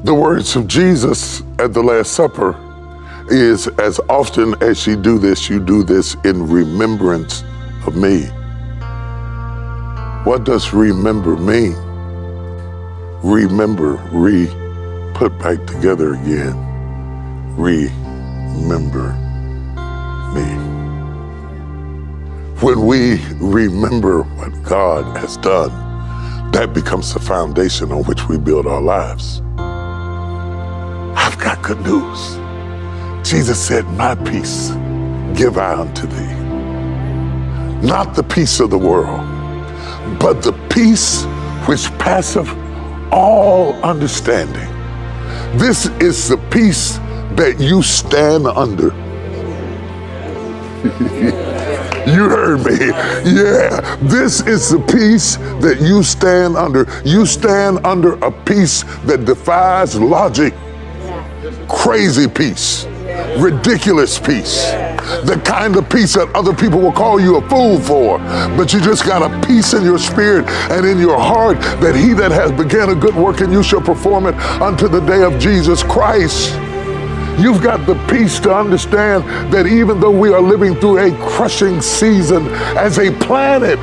The words of Jesus at the Last Supper is, as often as you do this in remembrance of me. What does remember mean? Remember, put back together again. Remember me. When we remember what God has done, that becomes the foundation on which we build our lives. I've got good news. Jesus said, my peace give I unto thee. Not the peace of the world, but the peace which passeth all understanding. This is the peace that you stand under. You heard me. Yeah, this is the peace that you stand under. You stand under a peace that defies logic. Crazy peace. Ridiculous peace. The kind of peace that other people will call you a fool for. But you just got a peace in your spirit and in your heart that he that has begun a good work in you shall perform it unto the day of Jesus Christ. You've got the peace to understand that even though we are living through a crushing season as a planet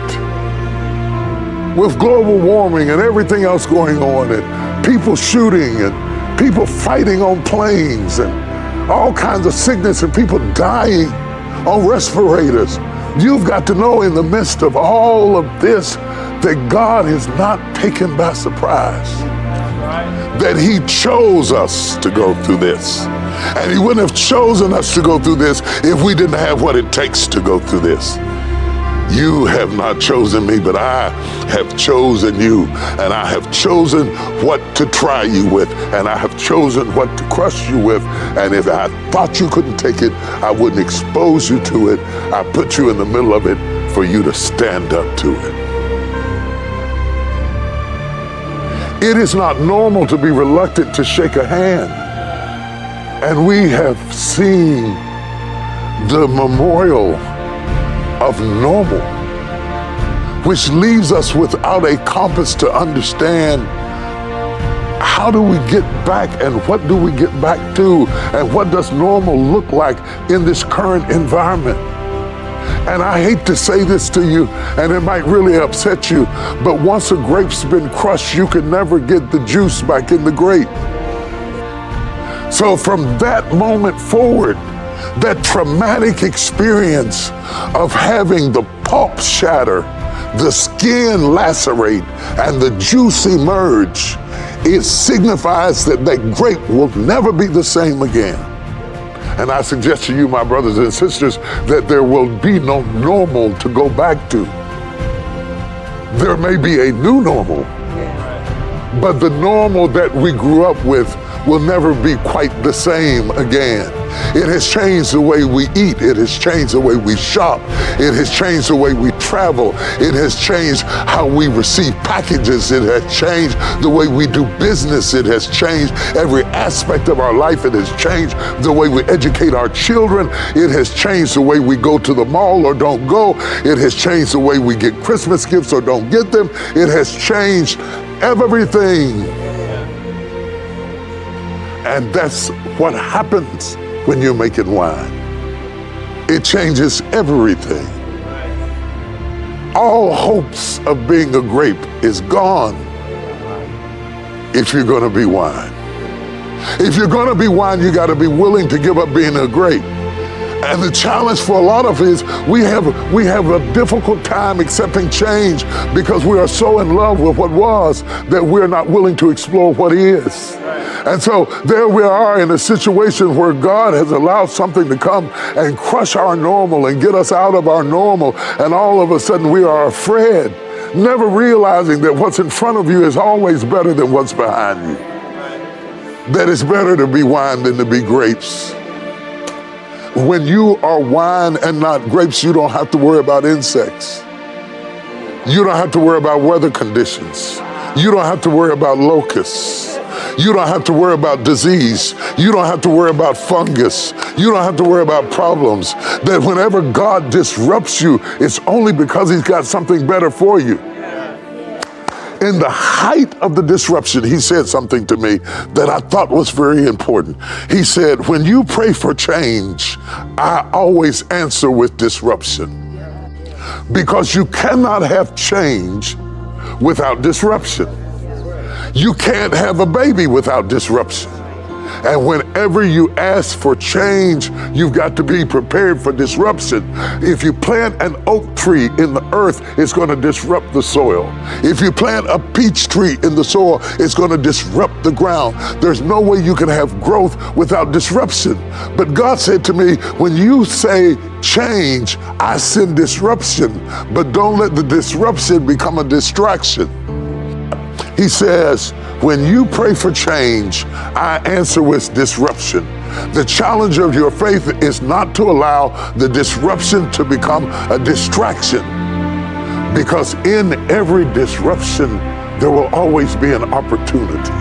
with global warming and everything else going on and people shooting and people fighting on planes and all kinds of sickness and people dying on respirators, you've got to know in the midst of all of this that God is not taken by surprise. That he chose us to go through this. And he wouldn't have chosen us to go through this if we didn't have what it takes to go through this. You have not chosen me, but I have chosen you. And I have chosen what to try you with. And I have chosen what to crush you with. And if I thought you couldn't take it, I wouldn't expose you to it. I put you in the middle of it for you to stand up to it. It is not normal to be reluctant to shake a hand. And we have seen the memorial of normal, which leaves us without a compass to understand how do we get back and what do we get back to and what does normal look like in this current environment. And I hate to say this to you, and it might really upset you, but once a grape's been crushed, you can never get the juice back in the grape. So from that moment forward, that traumatic experience of having the pulp shatter, the skin lacerate, and the juice emerge, it signifies that that grape will never be the same again. And I suggest to you, my brothers and sisters, that there will be no normal to go back to. There may be a new normal, but the normal that we grew up with will never be quite the same again. It has changed the way we eat. It has changed the way we shop. It has changed the way we travel. It has changed how we receive packages. It has changed the way we do business. It has changed every aspect of our life. It has changed the way we educate our children. It has changed the way we go to the mall or don't go. It has changed the way we get Christmas gifts or don't get them. It has changed everything. And that's what happens when you're making wine. It changes everything. All hopes of being a grape is gone if you're going to be wine. If you're going to be wine, you got to be willing to give up being a grape. And the challenge for a lot of it is we have a difficult time accepting change because we are so in love with what was that we're not willing to explore what is. And so there we are in a situation where God has allowed something to come and crush our normal and get us out of our normal. And all of a sudden we are afraid, never realizing that what's in front of you is always better than what's behind you. That it's better to be wine than to be grapes. When you are wine and not grapes, you don't have to worry about insects. You don't have to worry about weather conditions. You don't have to worry about locusts. You don't have to worry about disease. You don't have to worry about fungus. You don't have to worry about problems. That whenever God disrupts you, it's only because he's got something better for you. In the height of the disruption, he said something to me that I thought was very important. He said, when you pray for change, I always answer with disruption. Because you cannot have change without disruption. You can't have a baby without disruption. And whenever you ask for change, you've got to be prepared for disruption. If you plant an oak tree in the earth, it's going to disrupt the soil. If you plant a peach tree in the soil, it's going to disrupt the ground. There's no way you can have growth without disruption. But God said to me, when you say change, I send disruption, but don't let the disruption become a distraction. He says, when you pray for change, I answer with disruption. The challenge of your faith is not to allow the disruption to become a distraction, because in every disruption, there will always be an opportunity.